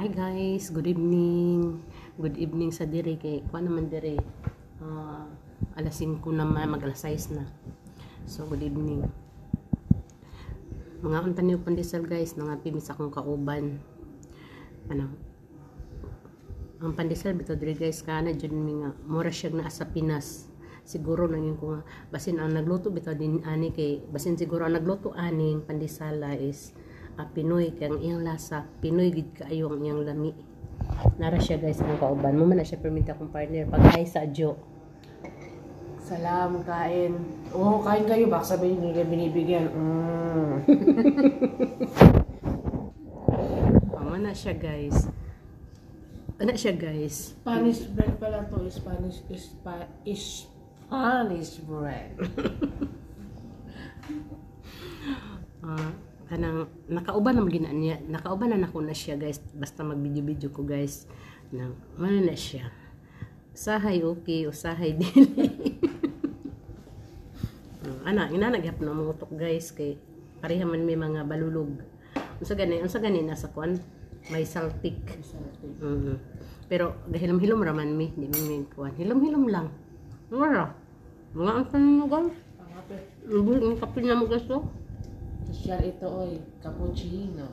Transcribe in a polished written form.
Hi guys, good evening. Good evening sa dire kay kuan naman dire. Alas 5 naman, mag-alas 6 na. So good evening. Mga unta niyo pandesal guys, nangapi mi sa akong kauban. Ang pandesal bitaw dire guys kana jud mi nga mura siya na sa Pinas. Siguro nangin ko nga basin ang nagluto bitaw din ani kay basin siguro ang nagluto aning pandesala is Pinoy kay ang iyang lasa Pinoy gid kaayo ang iyang lami. Nara siya guys ang kauban mo man na siya perminta kong partner pag-ay sa adyo. Salam, kain. Oo, kain kayo. Baka sabihin nila binibigyan. Na siya guys. Ano siya guys? Spanish bread pala to. Spanish bread. Kanang nakauban na magina niya. Nakauban na nako na siya guys. Basta mag-video-video ko guys. Nang ano na siya. Usahay okay, usahay dili. Inanagyap na mga utok guys kay pareha man may mga balulog. Unsa gani nasa kwan may saltik. Pero gahilom-hilom raman mi, di mi kwan. Hilom-hilom lang. Mura. Mga ang tanan guys. Ang kape na mo guys. Social ito oy, cappuccino.